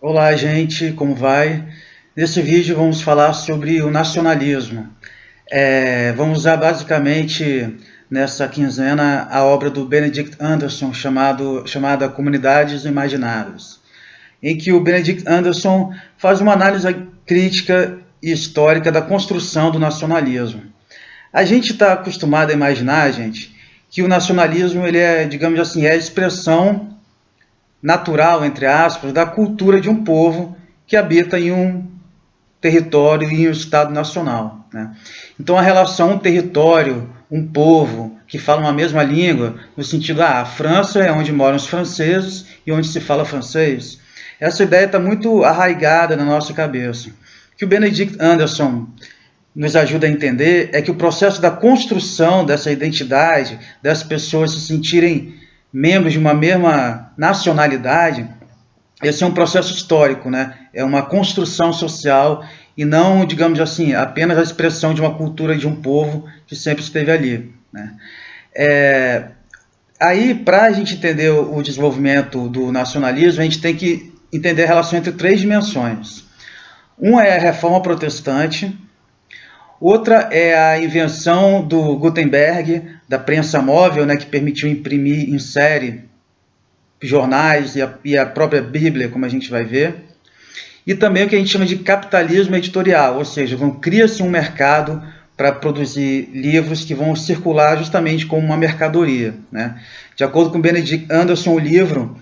Olá, gente, como vai? Nesse vídeo vamos falar sobre o nacionalismo. Vamos usar basicamente nessa quinzena a obra do Benedict Anderson chamada Comunidades Imaginárias, em que o Benedict Anderson faz uma análise crítica e histórica da construção do nacionalismo. A gente está acostumado a imaginar, gente, que o nacionalismo ele é, digamos assim, é a expressão natural, entre aspas, da cultura de um povo que habita em um território e em um Estado nacional. Né? Então, a relação um território, um povo que fala uma mesma língua, no sentido, a França é onde moram os franceses e onde se fala francês. Essa ideia está muito arraigada na nossa cabeça. O que o Benedict Anderson nos ajuda a entender é que o processo da construção dessa identidade, das pessoas se sentirem membros de uma mesma nacionalidade, esse é um processo histórico, né? É uma construção social e não, digamos assim, apenas a expressão de uma cultura de um povo que sempre esteve ali, né? É, Aí, para a gente entender o desenvolvimento do nacionalismo, a gente tem que entender a relação entre três dimensões. Uma é a reforma protestante, outra é a invenção do Gutenberg, da prensa móvel, né, que permitiu imprimir em série jornais e a própria Bíblia, como a gente vai ver. E também o que a gente chama de capitalismo editorial, ou seja, cria-se um mercado para produzir livros que vão circular justamente como uma mercadoria. Né? De acordo com Benedict Anderson, o livro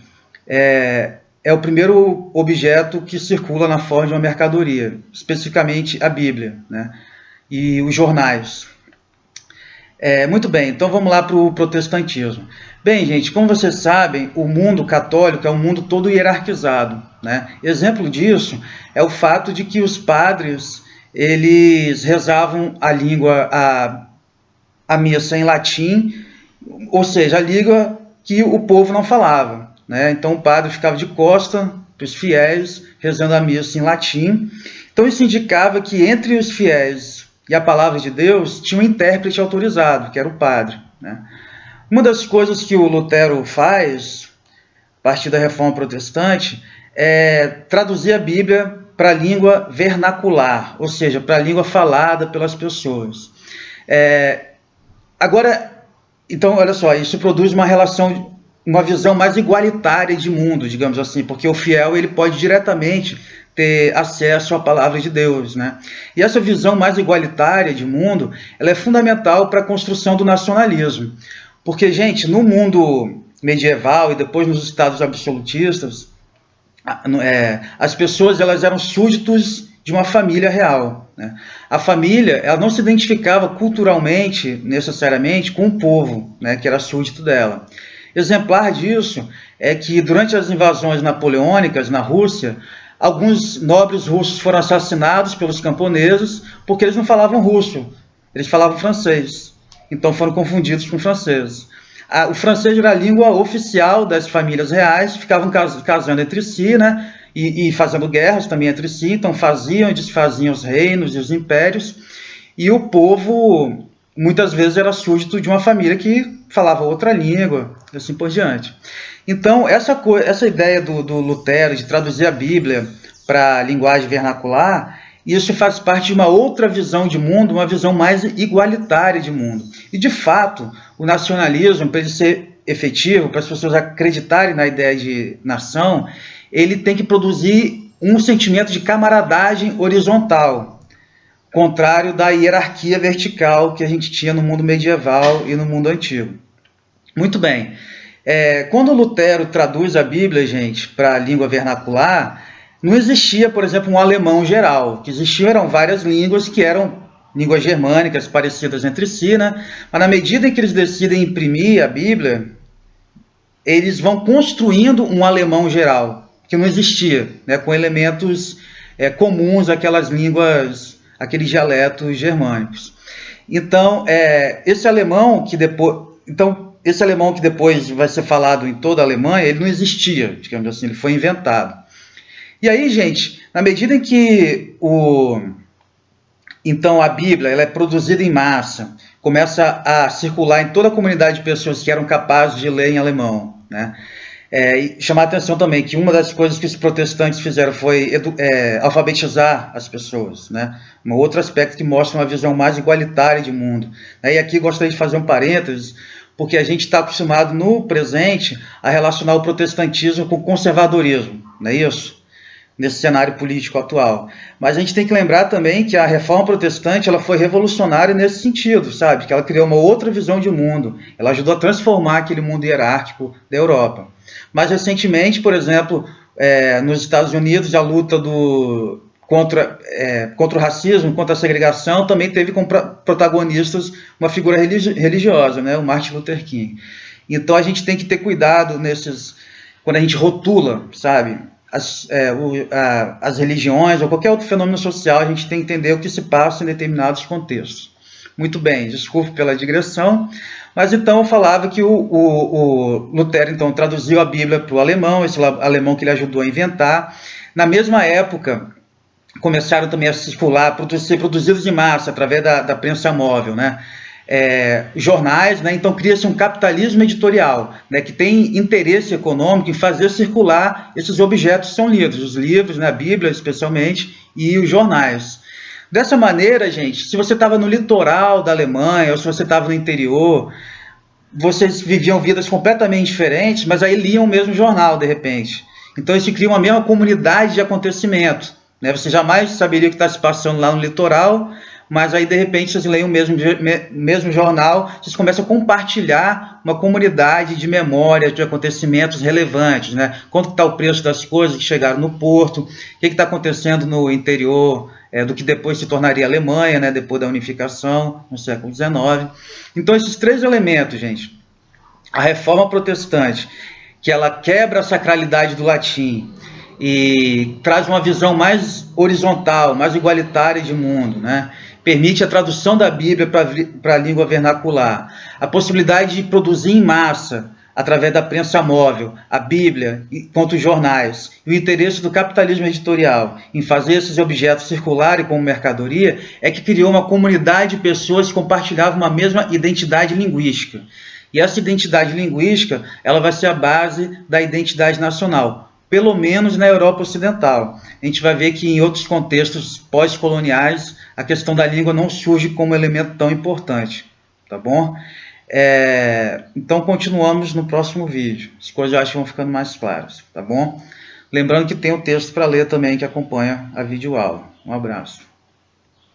é o primeiro objeto que circula na forma de uma mercadoria, especificamente a Bíblia, né? E os jornais. Muito bem, então vamos lá para o protestantismo. Bem, gente, como vocês sabem, o mundo católico é um mundo todo hierarquizado. Né? Exemplo disso é o fato de que os padres eles rezavam a missa em latim, ou seja, a língua que o povo não falava. Né? Então o padre ficava de costa para os fiéis, rezando a missa em latim. Então isso indicava que entre os fiéis e a palavra de Deus tinha um intérprete autorizado, que era o padre. Né? Uma das coisas que o Lutero faz, a partir da Reforma Protestante, é traduzir a Bíblia para a língua vernacular, ou seja, para a língua falada pelas pessoas. Agora, então, olha só, isso produz uma relação, uma visão mais igualitária de mundo, digamos assim, porque o fiel ele pode diretamente ter acesso à palavra de Deus, né? E essa visão mais igualitária de mundo, ela é fundamental para a construção do nacionalismo, porque, gente, no mundo medieval e depois nos estados absolutistas, as pessoas elas eram súditos de uma família real. Né? A família ela não se identificava culturalmente, necessariamente, com o povo, né, que era súdito dela. Exemplar disso é que durante as invasões napoleônicas na Rússia, alguns nobres russos foram assassinados pelos camponeses porque eles não falavam russo, eles falavam francês. Então foram confundidos com franceses. O francês era a língua oficial das famílias reais, ficavam casando entre si, né? E fazendo guerras também entre si, então faziam e desfaziam os reinos e os impérios, e o povo muitas vezes era súdito de uma família que falava outra língua, e assim por diante. Então, essa ideia do Lutero de traduzir a Bíblia para a linguagem vernacular, isso faz parte de uma outra visão de mundo, uma visão mais igualitária de mundo. E, de fato, o nacionalismo, para ele ser efetivo, para as pessoas acreditarem na ideia de nação, ele tem que produzir um sentimento de camaradagem horizontal, contrário da hierarquia vertical que a gente tinha no mundo medieval e no mundo antigo. Muito bem. Quando Lutero traduz a Bíblia, gente, para a língua vernacular, não existia, por exemplo, um alemão geral. O que existiam eram várias línguas que eram línguas germânicas parecidas entre si, né? Mas na medida em que eles decidem imprimir a Bíblia, eles vão construindo um alemão geral, que não existia, né? Com elementos comuns àquelas línguas, aqueles dialetos germânicos. Então, esse alemão que depois vai ser falado em toda a Alemanha, ele não existia, digamos assim, ele foi inventado. E aí, gente, na medida em que então a Bíblia ela é produzida em massa, começa a circular em toda a comunidade de pessoas que eram capazes de ler em alemão, né? E chamar a atenção também que uma das coisas que os protestantes fizeram foi alfabetizar as pessoas, né? Um outro aspecto que mostra uma visão mais igualitária de mundo. E aqui gostaria de fazer um parênteses, porque a gente está acostumado no presente a relacionar o protestantismo com o conservadorismo, não é isso? Nesse cenário político atual. Mas a gente tem que lembrar também que a reforma protestante ela foi revolucionária nesse sentido, sabe? Que ela criou uma outra visão de mundo, ela ajudou a transformar aquele mundo hierárquico da Europa. Mais recentemente, por exemplo, nos Estados Unidos, a luta contra o racismo, contra a segregação, também teve como protagonistas uma figura religiosa, né? O Martin Luther King. Então a gente tem que ter cuidado quando a gente rotula, sabe? As religiões ou qualquer outro fenômeno social, a gente tem que entender o que se passa em determinados contextos. Muito bem, desculpe pela digressão, mas então eu falava que o Lutero então traduziu a Bíblia para o alemão, esse alemão que ele ajudou a inventar. Na mesma época, começaram também a circular, ser produzidos em massa através da prensa móvel, né? Jornais, né? Então cria-se um capitalismo editorial, né? Que tem interesse econômico em fazer circular esses objetos que são lidos, os livros, né? A Bíblia especialmente, e os jornais. Dessa maneira, gente, se você estava no litoral da Alemanha, ou se você estava no interior, vocês viviam vidas completamente diferentes, mas aí liam o mesmo jornal, de repente. Então isso cria uma mesma comunidade de acontecimento, né? Você jamais saberia o que está se passando lá no litoral, mas aí de repente vocês leem o mesmo jornal, vocês começam a compartilhar uma comunidade de memórias, de acontecimentos relevantes, né? Quanto está o preço das coisas que chegaram no porto, o que está acontecendo no interior do que depois se tornaria a Alemanha, né? Depois da unificação, no século XIX. Então esses três elementos, gente, a reforma protestante, que ela quebra a sacralidade do latim e traz uma visão mais horizontal, mais igualitária de mundo, né? Permite a tradução da Bíblia para a língua vernacular, a possibilidade de produzir em massa, através da prensa móvel, a Bíblia quanto os jornais, e o interesse do capitalismo editorial em fazer esses objetos circularem como mercadoria, é que criou uma comunidade de pessoas que compartilhavam uma mesma identidade linguística. E essa identidade linguística ela vai ser a base da identidade nacional, pelo menos na Europa Ocidental. A gente vai ver que em outros contextos pós-coloniais a questão da língua não surge como elemento tão importante, tá bom? Então continuamos no próximo vídeo. As coisas eu acho que vão ficando mais claras, tá bom? Lembrando que tem o texto para ler também que acompanha a videoaula. Um abraço.